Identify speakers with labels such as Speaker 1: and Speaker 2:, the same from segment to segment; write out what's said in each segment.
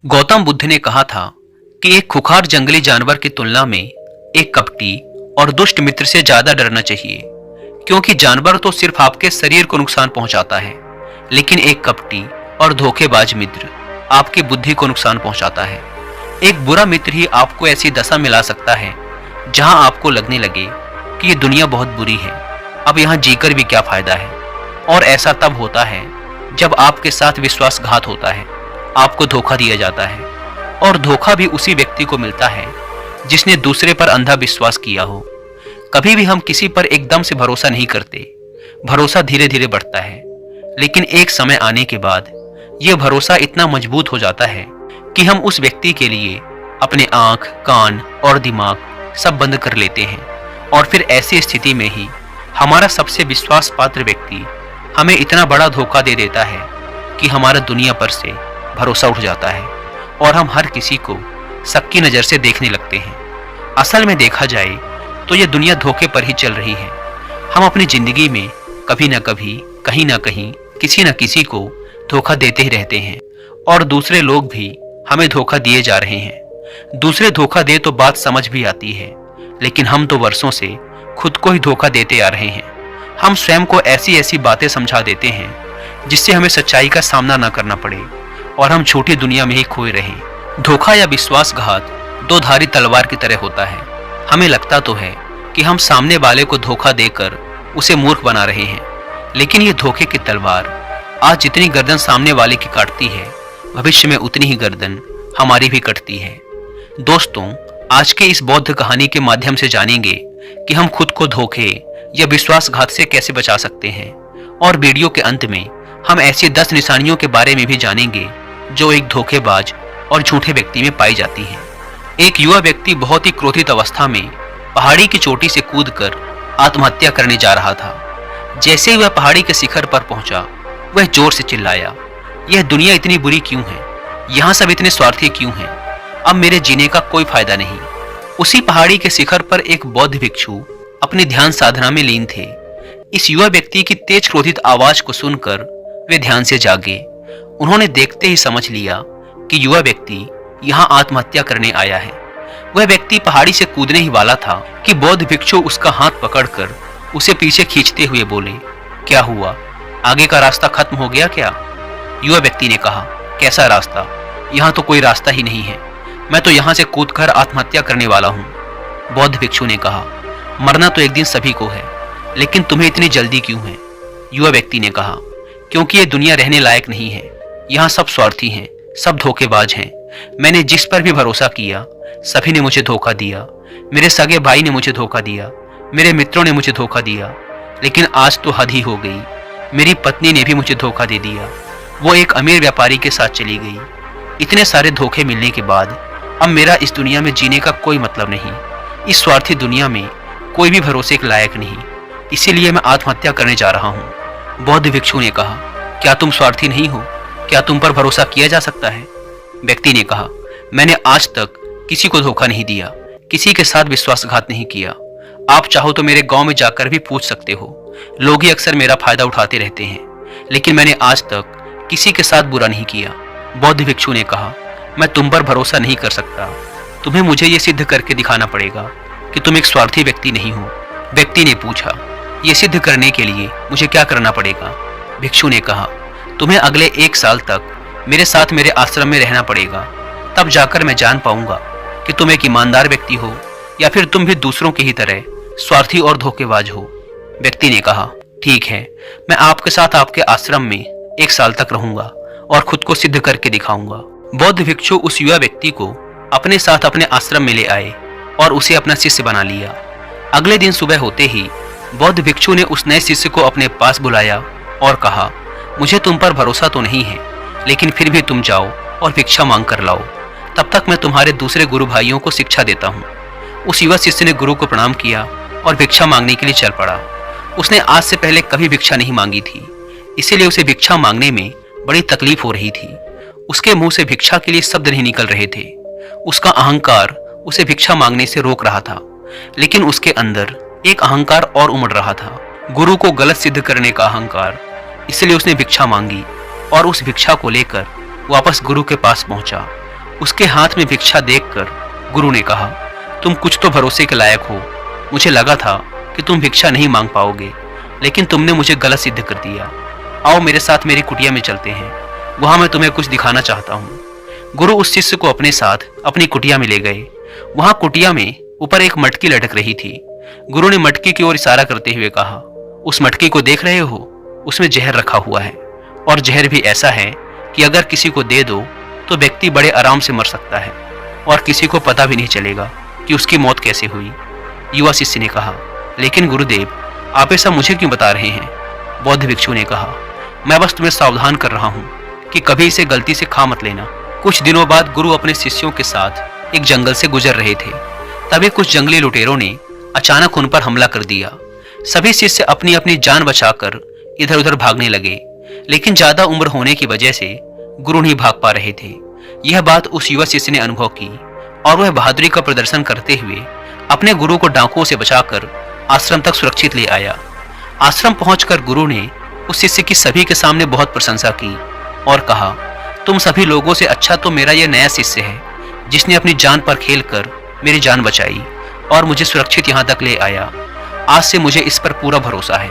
Speaker 1: गौतम बुद्ध ने कहा था कि एक खुखार जंगली जानवर की तुलना में एक कपटी और दुष्ट मित्र से ज्यादा डरना चाहिए, क्योंकि जानवर तो सिर्फ आपके शरीर को नुकसान पहुंचाता है, लेकिन एक कपटी और धोखेबाज मित्र आपकी बुद्धि को नुकसान पहुंचाता है। एक बुरा मित्र ही आपको ऐसी दशा में ला सकता है जहां आपको लगने लगे कि ये दुनिया बहुत बुरी है, अब यहां जीकर भी क्या फायदा है। और ऐसा तब होता है जब आपके साथ विश्वासघात होता है, आपको धोखा दिया जाता है, और धोखा भी उसी व्यक्ति को मिलता है जिसने दूसरे पर अंधा विश्वास किया हो। कभी भी हम किसी पर एकदम से भरोसा नहीं करते, भरोसा धीरे धीरे बढ़ता है, लेकिन एक समय आने के बाद यह भरोसा इतना मजबूत हो जाता है कि हम उस व्यक्ति के लिए अपने आंख, कान और दिमाग सब बंद कर लेते हैं। और फिर ऐसी स्थिति में ही हमारा सबसे विश्वास पात्र व्यक्ति हमें इतना बड़ा धोखा दे देता है कि हमारा दुनिया पर से भरोसा उठ जाता है और हम हर किसी को शक की नजर से देखने लगते हैं। असल में देखा जाए तो यह दुनिया धोखे पर ही चल रही है। हम अपनी जिंदगी में कभी न कभी, कहीं ना कहीं, किसी न किसी को धोखा देते ही रहते हैं, और दूसरे लोग भी हमें धोखा दिए जा रहे हैं। दूसरे धोखा दे तो बात समझ भी आती है, लेकिन हम तो वर्षों से खुद को ही धोखा देते आ रहे हैं। हम स्वयं को ऐसी ऐसी बातें समझा देते हैं जिससे हमें सच्चाई का सामना न करना पड़े और हम छोटी दुनिया में ही खोए रहें। धोखा या विश्वासघात दो धारी तलवार की तरह होता है। हमें लगता तो है कि हम सामने वाले को धोखा देकर उसे मूर्ख बना रहे हैं, लेकिन ये धोखे की तलवार आज जितनी गर्दन सामने वाले की काटती है, भविष्य में उतनी ही गर्दन हमारी भी कटती है। दोस्तों, आज के इस बौद्ध कहानी के माध्यम से जानेंगे कि हम खुद को धोखे या विश्वासघात से कैसे बचा सकते हैं, और वीडियो के अंत में हम ऐसी 10 निशानियों के बारे में भी जानेंगे जो एक धोखेबाज और झूठे व्यक्ति में पाई जाती हैं। एक युवा व्यक्ति बहुत ही क्रोधित अवस्था में पहाड़ी की चोटी से कूदकर आत्महत्या करने जा रहा था। जैसे ही वह पहाड़ी के शिखर पर पहुंचा, वह जोर से चिल्लाया, यह दुनिया इतनी बुरी क्यों है? यहाँ सब इतने स्वार्थी क्यों हैं? अब मेरे जीने का कोई फायदा नहीं। उसी पहाड़ी के शिखर पर एक बौद्ध भिक्षु अपनी ध्यान साधना में लीन थे। इस युवा व्यक्ति की तेज क्रोधित आवाज को सुनकर वे ध्यान से जागे। उन्होंने देखते ही समझ लिया कि युवा व्यक्ति यहाँ आत्महत्या करने आया है। वह व्यक्ति पहाड़ी से कूदने ही वाला था कि बौद्ध भिक्षु उसका हाथ पकड़कर उसे पीछे खींचते हुए बोले, क्या हुआ? आगे का रास्ता खत्म हो गया क्या? युवा व्यक्ति ने कहा, कैसा रास्ता? यहाँ तो कोई रास्ता ही नहीं है। मैं तो यहाँ से कूदकर आत्महत्या करने वाला हूँ। बौद्ध भिक्षु ने कहा, मरना तो एक दिन सभी को है, लेकिन तुम्हें इतनी जल्दी क्यों है? युवा व्यक्ति ने कहा, क्योंकि ये दुनिया रहने लायक नहीं है। यहाँ सब स्वार्थी हैं, सब धोखेबाज हैं। मैंने जिस पर भी भरोसा किया, सभी ने मुझे धोखा दिया। मेरे सगे भाई ने मुझे धोखा दिया, मेरे मित्रों ने मुझे धोखा दिया, लेकिन आज तो हद ही हो गई। मेरी पत्नी ने भी मुझे धोखा दे दिया। वो एक अमीर व्यापारी के साथ चली गई। इतने सारे धोखे मिलने के बाद अब मेरा इस दुनिया में जीने का कोई मतलब नहीं। इस स्वार्थी दुनिया में कोई भी भरोसे के लायक नहीं, इसीलिए मैं आत्महत्या करने जा रहा हूँ। बौद्ध भिक्षु ने कहा, क्या तुम स्वार्थी नहीं हो? क्या तुम पर भरोसा किया जा सकता है? व्यक्ति ने कहा, मैंने आज तक किसी को धोखा नहीं दिया, किसी के साथ विश्वासघात नहीं किया। आप चाहो तो मेरे गांव में जाकर भी पूछ सकते हो। लोग ही अक्सर मेरा फायदा उठाते रहते हैं, लेकिन मैंने आज तक किसी के साथ बुरा नहीं किया। बौद्ध भिक्षु ने कहा, मैं तुम पर भरोसा नहीं कर सकता। तुम्हें मुझे ये सिद्ध करके दिखाना पड़ेगा कि तुम एक स्वार्थी व्यक्ति नहीं हो। व्यक्ति ने पूछा, ये सिद्ध करने के लिए मुझे क्या करना पड़ेगा? भिक्षु ने कहा, तुम्हें अगले 1 साल तक मेरे साथ मेरे आश्रम में रहना पड़ेगा। तब जाकर मैं जान पाऊंगा कि तुम एक ईमानदार व्यक्ति हो या फिर तुम भी दूसरों की ही तरह स्वार्थी और धोखेबाज हो। व्यक्ति ने कहा, ठीक है, मैं आपके साथ आपके आश्रम में 1 साल तक रहूंगा और खुद को सिद्ध करके दिखाऊंगा। बौद्ध भिक्षु उस युवा व्यक्ति को अपने साथ अपने आश्रम में ले आए और उसे अपना शिष्य बना लिया। अगले दिन सुबह होते ही बौद्ध भिक्षु ने उस नए शिष्य को अपने पास बुलाया और कहा, मुझे तुम पर भरोसा तो नहीं है, लेकिन फिर भी तुम जाओ और भिक्षा मांग कर लाओ। तब तक मैं तुम्हारे दूसरे गुरु भाइयों को शिक्षा देता हूँ। उस युवा शिष्य ने गुरु को प्रणाम किया और भिक्षा मांगने के लिए चल पड़ा। उसने आज से पहले कभी भिक्षा नहीं मांगी थी, इसीलिए उसे भिक्षा मांगने में बड़ी तकलीफ हो रही थी। उसके मुंह से भिक्षा के लिए शब्द नहीं निकल रहे थे। उसका अहंकार उसे भिक्षा मांगने से रोक रहा था, लेकिन उसके अंदर एक अहंकार और उमड़ रहा था, गुरु को गलत सिद्ध करने का अहंकार। इसलिए उसने भिक्षा मांगी और उस भिक्षा को लेकर वापस गुरु के पास पहुंचा उसके हाथ में भिक्षा देखकर गुरु ने कहा, तुम कुछ तो भरोसे के लायक हो। मुझे लगा था कि तुम भिक्षा नहीं मांग पाओगे, लेकिन तुमने मुझे गलत सिद्ध कर दिया। आओ मेरे साथ मेरी कुटिया में चलते हैं, वहां मैं तुम्हें कुछ दिखाना चाहता हूँ। गुरु उस शिष्य को अपने साथ अपनी कुटिया में ले गए। वहां कुटिया में ऊपर एक मटकी लटक रही थी। गुरु ने मटकी की ओर इशारा करते हुए कहा, उस मटकी को देख रहे हो? उसमें जहर रखा हुआ है, और जहर भी ऐसा है कि अगर किसी को दे दो तो व्यक्ति बड़े आराम से मर सकता है और किसी को पता भी नहीं चलेगा कि उसकी मौत कैसे हुई। युवा शिष्य ने कहा, लेकिन गुरुदेव, आप ऐसा मुझे क्यों बता रहे हैं? बौद्ध भिक्षु ने कहा, मैं बस तुम्हें सावधान कर रहा हूँ कि कभी इसे गलती से खा मत लेना। कुछ दिनों बाद गुरु अपने शिष्यों के साथ एक जंगल से गुजर रहे थे। तभी कुछ जंगली लुटेरों ने अचानक उन पर हमला कर दिया। सभी शिष्य अपनी अपनी जान बचाकर इधर उधर भागने लगे, लेकिन ज्यादा उम्र होने की वजह से गुरु नहीं भाग पा रहे थे। यह बात उस युवा शिष्य ने अनुभव की और वह बहादुरी का प्रदर्शन करते हुए अपने गुरु को डाकुओं से बचाकर आश्रम तक सुरक्षित ले आया। आश्रम पहुंचकर गुरु ने उस शिष्य की सभी के सामने बहुत प्रशंसा की और कहा, तुम सभी लोगों से अच्छा तो मेरा यह नया शिष्य है, जिसने अपनी जान पर खेलकर मेरी जान बचाई और मुझे सुरक्षित यहाँ तक ले आया। आज से मुझे इस पर पूरा भरोसा है।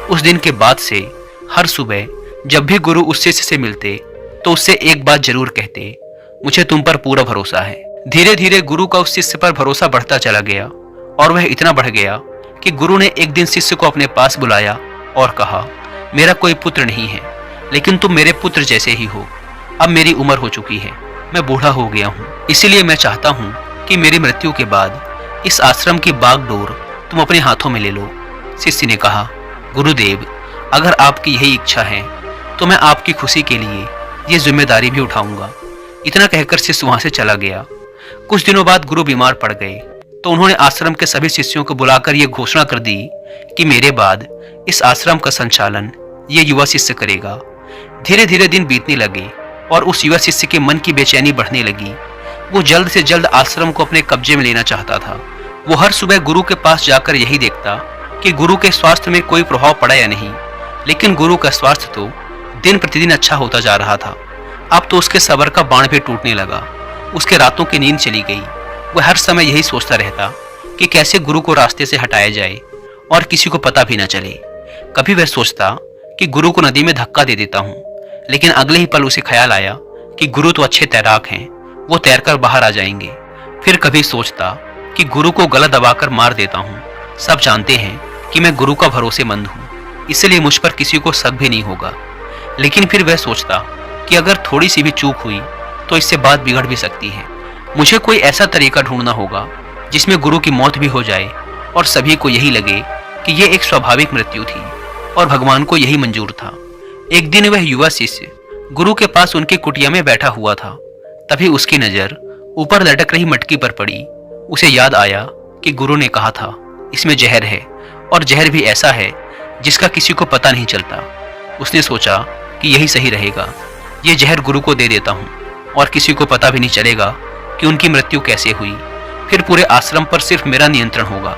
Speaker 1: उस दिन के बाद से हर सुबह जब भी गुरु उस शिष्य से मिलते तो उससे एक बात जरूर कहते, मुझे तुम पर पूरा भरोसा है। धीरे धीरे गुरु का उस शिष्य पर भरोसा बढ़ता चला गया और वह इतना बढ़ गया कि गुरु ने एक दिन शिष्य को अपने पास बुलाया और कहा, मेरा कोई पुत्र नहीं है, लेकिन तुम मेरे पुत्र जैसे ही हो। अब मेरी उम्र हो चुकी है, मैं बूढ़ा हो गया हूँ, इसीलिए मैं चाहता हूँ कि मेरी मृत्यु के बाद इस आश्रम की बागडोर तुम अपने हाथों में ले लो। शिष्य ने कहा, गुरुदेव, अगर आपकी यही इच्छा है तो मैं आपकी खुशी के लिए ये जिम्मेदारी भी उठाऊंगा। इतना कहकर शिष्य वहां से चला गया। कुछ दिनों बाद गुरु बीमार पड़ गए तो उन्होंने आश्रम के सभी शिष्यों को बुलाकर यह घोषणा कर दी कि मेरे बाद इस आश्रम का संचालन ये युवा शिष्य करेगा। धीरे धीरे दिन बीतने लगे और उस युवा शिष्य के मन की बेचैनी बढ़ने लगी। वो जल्द से जल्द आश्रम को अपने कब्जे में लेना चाहता था। वो हर सुबह गुरु के पास जाकर यही देखता कि गुरु के स्वास्थ्य में कोई प्रभाव पड़ा या नहीं, लेकिन गुरु का स्वास्थ्य तो दिन प्रतिदिन अच्छा होता जा रहा था। अब तो उसके सब्र का बाण भी टूटने लगा। उसके रातों की नींद चली गई। वह हर समय यही सोचता रहता कि कैसे गुरु को रास्ते से हटाया जाए और किसी को पता भी न चले। कभी वह सोचता कि गुरु को नदी में धक्का दे देता हूँ, लेकिन अगले ही पल उसे ख्याल आया कि गुरु तो अच्छे तैराक हैं, वो तैरकर बाहर आ जाएंगे। फिर कभी सोचता कि गुरु को गला दबाकर मार देता हूँ। सब जानते हैं कि मैं गुरु का भरोसेमंद हूँ, इसलिए मुझ पर किसी को शक भी नहीं होगा। लेकिन फिर वह सोचता कि अगर थोड़ी सी भी चूक हुई तो इससे बात बिगड़ भी सकती है। मुझे कोई ऐसा तरीका ढूंढना होगा जिसमें गुरु की मौत भी हो जाए और सभी को यही लगे कि यह एक स्वाभाविक मृत्यु थी और भगवान को यही मंजूर था। एक दिन वह युवा शिष्य गुरु के पास उनकी कुटिया में बैठा हुआ था। तभी उसकी नजर ऊपर लटक रही मटकी पर पड़ी। उसे याद आया कि गुरु ने कहा था इसमें जहर है, और जहर भी ऐसा है जिसका किसी को पता नहीं चलता। उसने सोचा कि यही सही रहेगा, ये जहर गुरु को दे देता हूँ और किसी को पता भी नहीं चलेगा कि उनकी मृत्यु कैसे हुई। फिर पूरे आश्रम पर सिर्फ मेरा नियंत्रण होगा।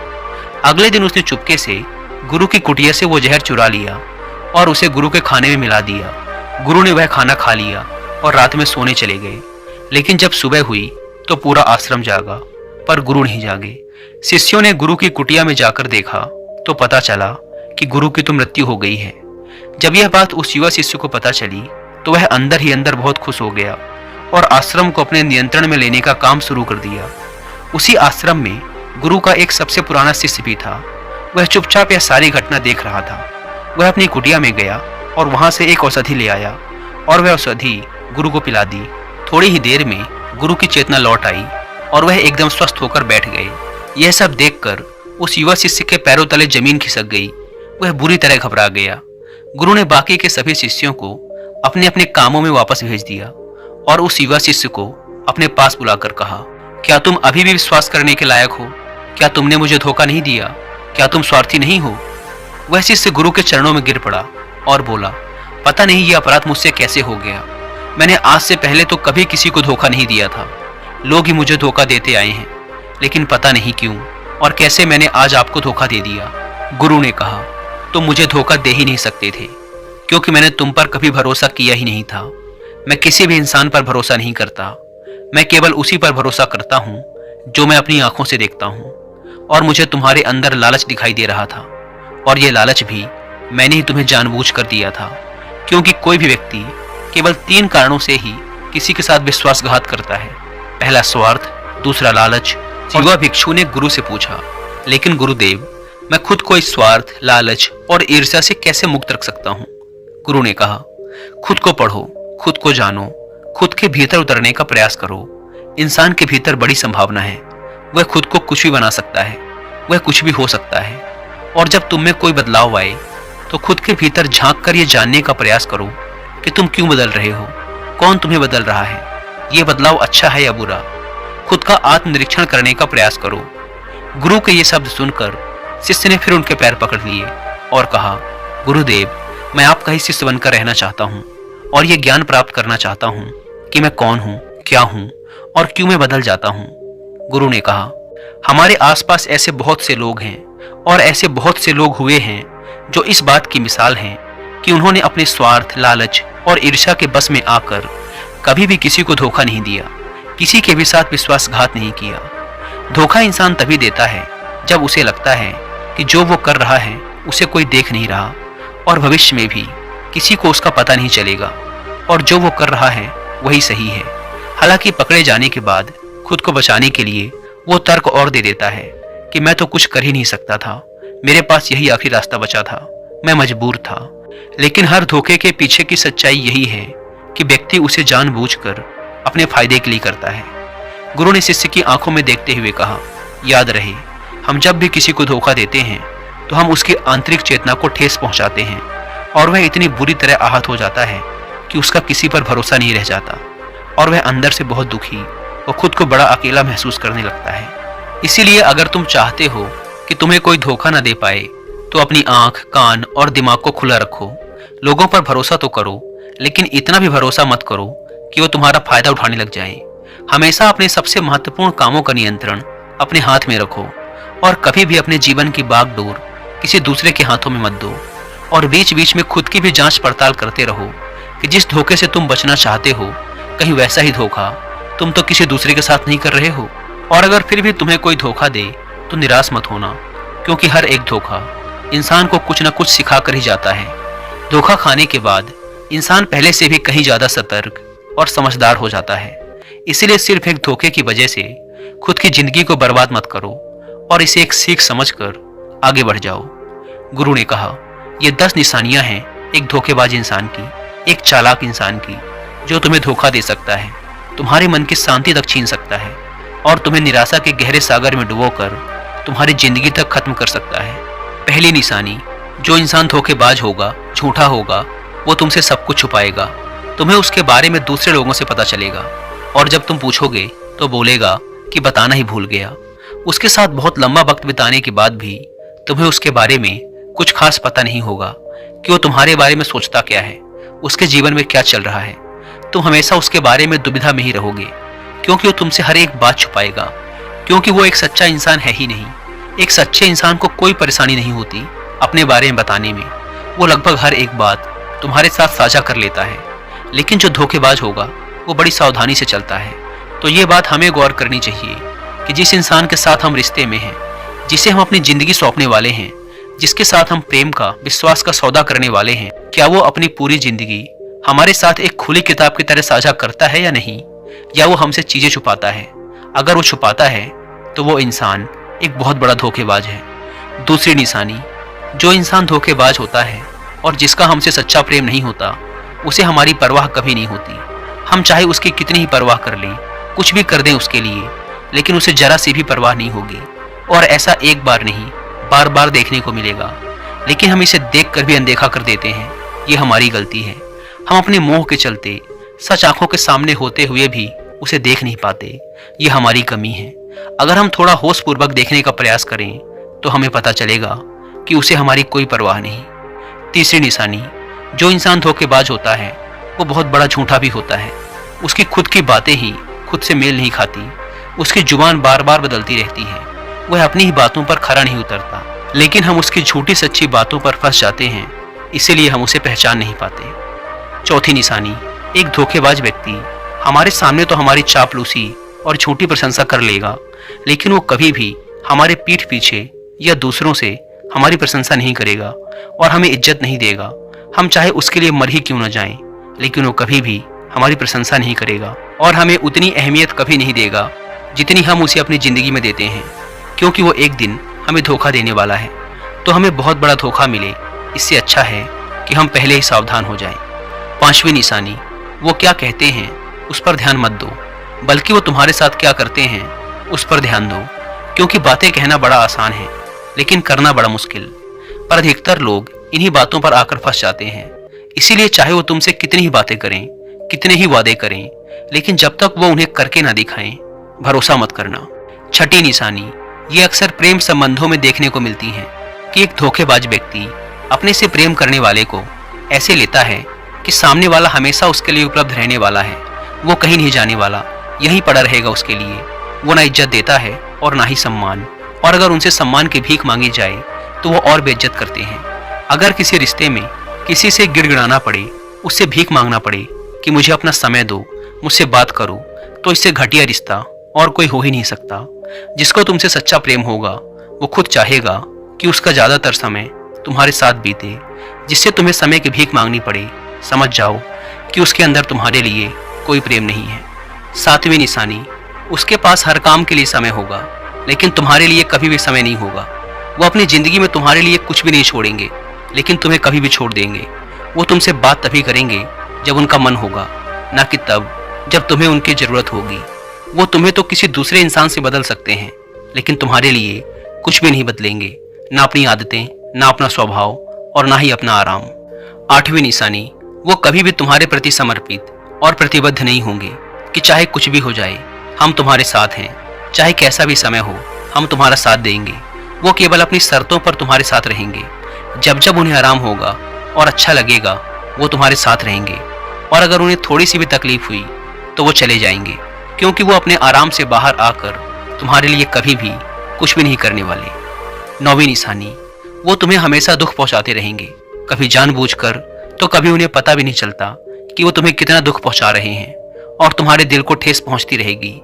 Speaker 1: अगले दिन उसने चुपके से गुरु की कुटिया से वो जहर चुरा लिया और उसे गुरु के खाने में मिला दिया। गुरु ने वह खाना खा लिया और रात में सोने चले गए। लेकिन जब सुबह हुई तो पूरा आश्रम जागा, पर गुरु नहीं जागे। शिष्यों ने गुरु की कुटिया में जाकर देखा तो पता चला कि गुरु की तो मृत्यु हो गई है। जब यह बात उस युवा शिष्य को पता चली तो वह अंदर ही अंदर बहुत खुश हो गया और आश्रम को अपने नियंत्रण में लेने का काम शुरू कर दिया। उसी आश्रम में गुरु का एक सबसे पुराना शिष्य भी था। वह चुपचाप यह सारी घटना देख रहा था। वह अपनी कुटिया में गया और वहां से एक औषधि ले आया और वह औषधि गुरु को पिला दी। थोड़ी ही देर में गुरु की चेतना लौट आई और वह एकदम स्वस्थ होकर बैठ गए। यह सब देखकर उस युवा शिष्य के पैरों तले जमीन खिसक गई। वह बुरी तरह घबरा गया। गुरु ने बाकी के सभी शिष्यों को अपने अपने कामों में वापस भेज दिया और उस युवा शिष्य को अपने पास बुलाकर कहा, क्या तुम अभी भी विश्वास करने के लायक हो? क्या तुमने मुझे धोखा नहीं दिया? क्या तुम स्वार्थी नहीं हो? वह शिष्य गुरु के चरणों में गिर पड़ा और बोला, पता नहीं ये अपराध मुझसे कैसे हो गया। मैंने आज से पहले तो कभी किसी को धोखा नहीं दिया था। लोग ही मुझे धोखा देते आए हैं, लेकिन पता नहीं क्यों और कैसे मैंने आज आपको धोखा दे दिया। गुरु ने कहा, तुम मुझे धोखा दे ही नहीं सकते थे, क्योंकि मैंने तुम पर कभी भरोसा किया ही नहीं था। मैं किसी भी इंसान पर भरोसा नहीं करता। मैं केवल उसी पर भरोसा करता हूँ जो मैं अपनी आंखों से देखता हूँ, और मुझे तुम्हारे अंदर लालच दिखाई दे रहा था, और ये लालच भी मैंने ही तुम्हें जानबूझकर दिया था, क्योंकि कोई भी व्यक्ति केवल 3 कारणों से ही किसी के साथ विश्वासघात करता है। पहला स्वार्थ, दूसरा लालच। युवा भिक्षु ने गुरु से पूछा, लेकिन गुरुदेव, मैं खुद को इस स्वार्थ, लालच और ईर्ष्या से कैसे मुक्त रख सकता हूँ? गुरु ने कहा, खुद को पढ़ो, खुद को जानो, खुद के भीतर उतरने का प्रयास करो। इंसान के भीतर बड़ी संभावना है, वह खुद को कुछ भी बना सकता है, वह कुछ भी हो सकता है। और जब तुम में कोई बदलाव आए तो खुद के भीतर झांक कर यह जानने का प्रयास करो कि तुम क्यों बदल रहे हो, कौन तुम्हें बदल रहा है, यह बदलाव अच्छा है या बुरा। खुद का आत्मनिरीक्षण करने का प्रयास करो। गुरु के ये शब्द सुनकर शिष्य ने फिर उनके पैर पकड़ लिए और कहा, गुरुदेव, मैं आपका ही शिष्य बनकर रहना चाहता हूँ और ये ज्ञान प्राप्त करना चाहता हूँ कि मैं कौन हूँ, क्या हूँ और क्यों मैं बदल जाता हूँ। गुरु ने कहा, हमारे आसपास ऐसे बहुत से लोग हैं और ऐसे बहुत से लोग हुए हैं जो इस बात की मिसाल हैं कि उन्होंने अपने स्वार्थ, लालच और ईर्ष्या के बस में आकर कभी भी किसी को धोखा नहीं दिया, किसी के भी साथ विश्वासघात नहीं किया। धोखा इंसान तभी देता है जब उसे लगता है कि जो वो कर रहा है उसे कोई देख नहीं रहा और भविष्य में भी किसी को उसका पता नहीं चलेगा और जो वो कर रहा है वही सही है। हालांकि पकड़े जाने के बाद खुद को बचाने के लिए वो तर्क और दे देता है कि मैं तो कुछ कर ही नहीं सकता था, मेरे पास यही आखिरी रास्ता बचा था, मैं मजबूर था। लेकिन हर धोखे के पीछे की सच्चाई यही है कि व्यक्ति उसे जानबूझकर अपने फायदे के लिए करता है। गुरु ने शिष्य की आंखों में देखते हुए कहा, याद रहे, हम जब भी किसी को धोखा देते हैं तो हम उसकी आंतरिक चेतना को ठेस पहुंचाते हैं और वह इतनी बुरी तरह आहत हो जाता है कि उसका किसी पर भरोसा नहीं रह जाता और वह अंदर से बहुत दुखी और खुद को बड़ा अकेला महसूस करने लगता है। इसीलिए अगर तुम चाहते हो कि तुम्हें कोई धोखा न दे पाए तो अपनी आंख, कान और दिमाग को खुला रखो। लोगों पर भरोसा तो करो, लेकिन इतना भी भरोसा मत करो कि वो तुम्हारा फायदा उठाने लग जाएं। हमेशा अपने सबसे महत्वपूर्ण कामों का नियंत्रण अपने हाथ में रखो और कभी भी अपने जीवन की बागडोर किसी दूसरे के हाथों में मत दो। और बीच बीच में खुद की भी जांच पड़ताल करते रहो कि जिस धोखे से तुम बचना चाहते हो कहीं वैसा ही धोखा तुम तो किसी दूसरे के साथ नहीं कर रहे हो। और अगर फिर भी तुम्हें कोई धोखा दे तो निराश मत होना, क्योंकि हर एक धोखा इंसान को कुछ न कुछ सिखा कर ही जाता है। धोखा खाने के बाद इंसान पहले से भी कहीं ज्यादा सतर्क और समझदार हो जाता है। इसीलिए सिर्फ एक धोखे की वजह से खुद की जिंदगी को बर्बाद मत करो और इसे एक सीख समझकर आगे बढ़ जाओ। गुरु ने कहा, ये 10 निशानियां हैं एक धोखेबाज इंसान की, एक चालाक इंसान की, जो तुम्हें धोखा दे सकता है, तुम्हारे मन की शांति तक छीन सकता है और तुम्हें निराशा के गहरे सागर में डुबोकर तुम्हारी जिंदगी तक खत्म कर सकता है। पहली निशानी, जो इंसान धोखेबाज होगा, झूठा होगा, वो तुमसे सब कुछ छुपाएगा। तुम्हें उसके बारे में दूसरे लोगों से पता चलेगा और जब तुम पूछोगे तो बोलेगा कि बताना ही भूल गया। उसके साथ बहुत लंबा वक्त बिताने के बाद भी तुम्हें उसके बारे में कुछ खास पता नहीं होगा कि वो तुम्हारे बारे में सोचता क्या है, उसके जीवन में क्या चल रहा है। तुम हमेशा उसके बारे में दुविधा में ही रहोगे, क्योंकि वो तुमसे हर एक बात छुपाएगा, क्योंकि वो एक सच्चा इंसान है ही नहीं। एक सच्चे इंसान को कोई परेशानी नहीं होती अपने बारे में बताने में। वो लगभग हर एक बात तुम्हारे साथ साझा कर लेता है। लेकिन जो धोखेबाज होगा वो बड़ी सावधानी से चलता है। तो ये बात हमें गौर करनी चाहिए कि जिस इंसान के साथ हम रिश्ते में हैं, जिसे हम अपनी जिंदगी सौंपने वाले हैं, जिसके साथ हम प्रेम का, विश्वास का सौदा करने वाले हैं, क्या वो अपनी पूरी जिंदगी हमारे साथ एक खुली किताब की तरह साझा करता है या नहीं, या वो हमसे चीजें छुपाता है। अगर वो छुपाता है तो वो इंसान एक बहुत बड़ा धोखेबाज है। दूसरी निशानी, जो इंसान धोखेबाज होता है और जिसका हमसे सच्चा प्रेम नहीं होता, उसे हमारी परवाह कभी नहीं होती। हम चाहे उसकी कितनी ही परवाह कर लें, कुछ भी कर दें उसके लिए, लेकिन उसे जरा सी भी परवाह नहीं होगी। और ऐसा एक बार नहीं, बार बार देखने को मिलेगा। लेकिन हम इसे देखकर भी अनदेखा कर देते हैं। ये हमारी गलती है। हम अपने मोह के चलते सच आंखों के सामने होते हुए भी उसे देख नहीं पाते। ये हमारी कमी है। अगर हम थोड़ा होशपूर्वक देखने का प्रयास करें तो हमें पता चलेगा कि उसे हमारी कोई परवाह नहीं। तीसरी निशानी, जो इंसान धोखेबाज होता है वो बहुत बड़ा झूठा भी होता है। उसकी खुद की बातें ही खुद से मेल नहीं खाती। उसकी जुबान बार बार बदलती रहती है। वह अपनी ही बातों पर खरा नहीं उतरता, लेकिन हम उसकी झूठी सच्ची बातों पर फंस जाते हैं, इसीलिए हम उसे पहचान नहीं पाते। चौथी निशानी, एक धोखेबाज व्यक्ति हमारे सामने तो हमारी चापलूसी और झूठी प्रशंसा कर लेगा, लेकिन वो कभी भी हमारे पीठ पीछे या दूसरों से हमारी प्रशंसा नहीं करेगा और हमें इज्जत नहीं देगा। हम चाहे उसके लिए मर ही क्यों न जाएं, लेकिन वो कभी भी हमारी प्रशंसा नहीं करेगा और हमें उतनी अहमियत कभी नहीं देगा जितनी हम उसे अपनी ज़िंदगी में देते हैं, क्योंकि वो एक दिन हमें धोखा देने वाला है। तो हमें बहुत बड़ा धोखा मिले, इससे अच्छा है कि हम पहले ही सावधान हो जाएं। 5वीं निशानी, वो क्या कहते हैं उस पर ध्यान मत दो, बल्कि वो तुम्हारे साथ क्या करते हैं उस पर ध्यान दो, क्योंकि बातें कहना बड़ा आसान है लेकिन करना बड़ा मुश्किल। पर अधिकतर लोग इन्हीं बातों पर आकर फंस जाते हैं। इसीलिए चाहे वो तुमसे कितनी ही बातें करें, कितने ही वादे करें, लेकिन जब तक वो उन्हें करके ना दिखाएं, भरोसा मत करना। 6ठी निशानी, ये अक्सर प्रेम संबंधों में देखने को मिलती है कि एक धोखेबाज व्यक्ति अपने से प्रेम करने वाले को ऐसे लेता है कि सामने वाला हमेशा उसके लिए उपलब्ध रहने वाला है, वो कहीं नहीं जाने वाला, यहीं पड़ा रहेगा उसके लिए। वो ना इज्जत देता है और ना ही सम्मान, और अगर उनसे सम्मान की भीख मांगी जाए तो वो और बेइज्जत करते हैं। अगर किसी रिश्ते में किसी से गिड़गिड़ाना पड़े, उससे भीख मांगना पड़े कि मुझे अपना समय दो, मुझसे बात करो, तो इससे घटिया रिश्ता और कोई हो ही नहीं सकता। जिसको तुमसे सच्चा प्रेम होगा वो खुद चाहेगा कि उसका ज़्यादातर समय तुम्हारे साथ बीते। जिससे तुम्हें समय की भीख मांगनी पड़े, समझ जाओ कि उसके अंदर तुम्हारे लिए कोई प्रेम नहीं है। 7वीं निशानी, उसके पास हर काम के लिए समय होगा, लेकिन तुम्हारे लिए कभी भी समय नहीं होगा। वो अपनी ज़िंदगी में तुम्हारे लिए कुछ भी नहीं छोड़ेंगे, लेकिन तुम्हें कभी भी छोड़ देंगे। वो तुमसे बात तभी करेंगे जब उनका मन होगा, ना कि तब जब तुम्हें उनकी ज़रूरत होगी। वो तुम्हें तो किसी दूसरे इंसान से बदल सकते हैं, लेकिन तुम्हारे लिए कुछ भी नहीं बदलेंगे, ना अपनी आदतें, ना अपना स्वभाव और ना ही अपना आराम। 8वीं निशानी, वो कभी भी तुम्हारे प्रति समर्पित और प्रतिबद्ध नहीं होंगे कि चाहे कुछ भी हो जाए हम तुम्हारे साथ हैं, चाहे कैसा भी समय हो हम तुम्हारा साथ देंगे। वो केवल अपनी शर्तों पर तुम्हारे साथ रहेंगे। जब जब उन्हें आराम होगा और अच्छा लगेगा वो तुम्हारे साथ रहेंगे, और अगर उन्हें थोड़ी सी भी तकलीफ हुई तो वो चले जाएंगे, क्योंकि वो अपने आराम से बाहर आकर तुम्हारे लिए कभी भी कुछ भी नहीं करने वाले। 9वीं निशानी, वो तुम्हें हमेशा दुख पहुंचाते रहेंगे, कभी जानबूझकर तो कभी उन्हें पता भी नहीं चलता कि वो तुम्हें कितना दुख पहुंचा रहे हैं, और तुम्हारे दिल को ठेस पहुंचती रहेगी।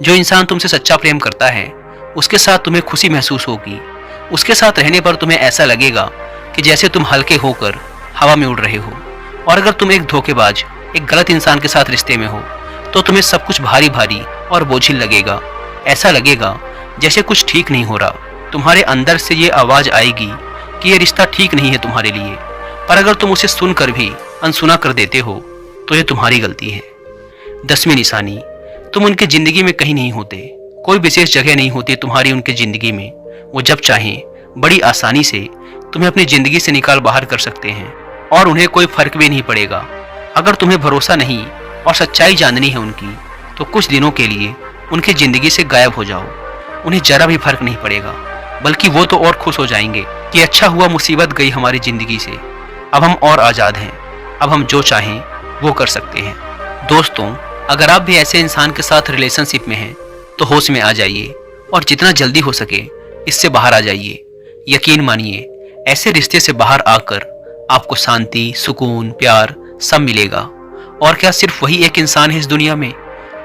Speaker 1: जो इंसान तुमसे सच्चा प्रेम करता है उसके साथ तुम्हें खुशी महसूस होगी। उसके साथ रहने पर तुम्हें ऐसा लगेगा कि जैसे तुम हल्के होकर हवा में उड़ रहे हो। और अगर तुम एक धोखेबाज, एक गलत इंसान के साथ रिश्ते में हो तो तुम्हें सब कुछ भारी भारी और बोझिल लगेगा। ऐसा लगेगा जैसे कुछ ठीक नहीं हो रहा। तुम्हारे अंदर से ये आवाज़ आएगी कि ये रिश्ता ठीक नहीं है तुम्हारे लिए। पर अगर तुम उसे सुनकर भी अनसुना कर देते हो तो ये तुम्हारी गलती है। 10वीं निशानी, तुम उनकी ज़िंदगी में कहीं नहीं होते, कोई विशेष जगह नहीं होती तुम्हारी उनकी ज़िंदगी में। वो जब चाहें बड़ी आसानी से तुम्हें अपनी ज़िंदगी से निकाल बाहर कर सकते हैं, और उन्हें कोई फर्क भी नहीं पड़ेगा। अगर तुम्हें भरोसा नहीं और सच्चाई जाननी है उनकी, तो कुछ दिनों के लिए उनकी ज़िंदगी से गायब हो जाओ। उन्हें जरा भी फर्क नहीं पड़ेगा, बल्कि वो तो और खुश हो जाएंगे कि अच्छा हुआ मुसीबत गई हमारी ज़िंदगी से, अब हम और आज़ाद हैं, अब हम जो चाहें वो कर सकते हैं। दोस्तों, अगर आप भी ऐसे इंसान के साथ रिलेशनशिप में हैं तो होश में आ जाइए और जितना जल्दी हो सके इससे बाहर आ जाइए। यकीन मानिए, ऐसे रिश्ते से बाहर आकर आपको शांति, सुकून, प्यार सब मिलेगा। और क्या सिर्फ वही एक इंसान है इस दुनिया में?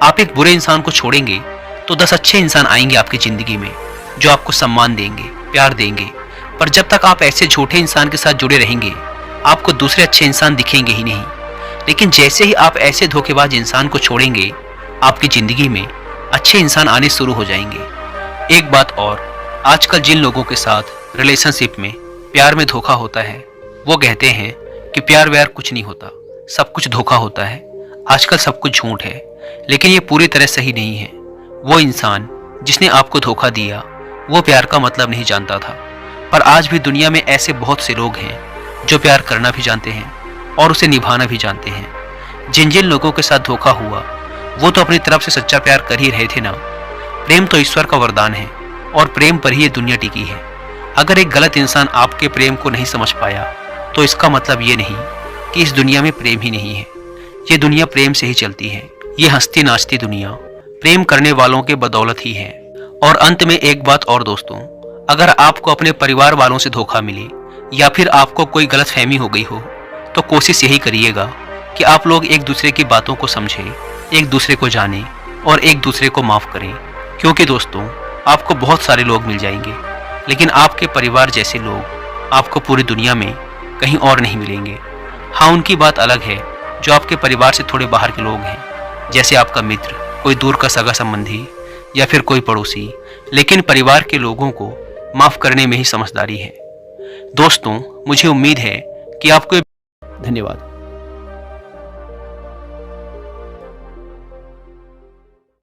Speaker 1: आप एक बुरे इंसान को छोड़ेंगे तो 10 अच्छे इंसान आएंगे आपकी ज़िंदगी में जो आपको सम्मान देंगे, प्यार देंगे। पर जब तक आप ऐसे झूठे इंसान के साथ जुड़े रहेंगे आपको दूसरे अच्छे इंसान दिखेंगे ही नहीं। लेकिन जैसे ही आप ऐसे धोखेबाज इंसान को छोड़ेंगे आपकी ज़िंदगी में अच्छे इंसान आने शुरू हो जाएंगे। एक बात और, आजकल जिन लोगों के साथ रिलेशनशिप में, प्यार में धोखा होता है वो कहते हैं कि प्यार व्यार कुछ नहीं होता, सब कुछ धोखा होता है, आजकल सब कुछ झूठ है। लेकिन ये पूरी तरह सही नहीं है। वो इंसान जिसने आपको धोखा दिया वो प्यार का मतलब नहीं जानता था। पर आज भी दुनिया में ऐसे बहुत से लोग हैं जो प्यार करना भी जानते हैं और उसे निभाना भी जानते हैं। जिन जिन लोगों के साथ धोखा हुआ वो तो अपनी तरफ से सच्चा प्यार कर ही रहे थे ना। प्रेम तो ईश्वर का वरदान है और प्रेम पर ही ये दुनिया टिकी है। अगर एक गलत इंसान आपके प्रेम को नहीं समझ पाया तो इसका मतलब ये नहीं कि इस दुनिया में प्रेम ही नहीं है। ये दुनिया प्रेम से ही चलती है। ये हंसती नाचती दुनिया प्रेम करने वालों के बदौलत ही है। और अंत में एक बात और दोस्तों, अगर आपको अपने परिवार वालों से धोखा मिले या फिर आपको कोई गलतफहमी हो गई हो तो कोशिश यही करिएगा कि आप लोग एक दूसरे की बातों को समझें, एक दूसरे को जानें और एक दूसरे को माफ़ करें। क्योंकि दोस्तों, आपको बहुत सारे लोग मिल जाएंगे, लेकिन आपके परिवार जैसे लोग आपको पूरी दुनिया में कहीं और नहीं मिलेंगे। हाँ, उनकी बात अलग है जो आपके परिवार से थोड़े बाहर के लोग हैं, जैसे आपका मित्र, कोई दूर का सगा संबंधी या फिर कोई पड़ोसी। लेकिन परिवार के लोगों को माफ़ करने में ही समझदारी है। दोस्तों, मुझे उम्मीद है कि आपको। धन्यवाद।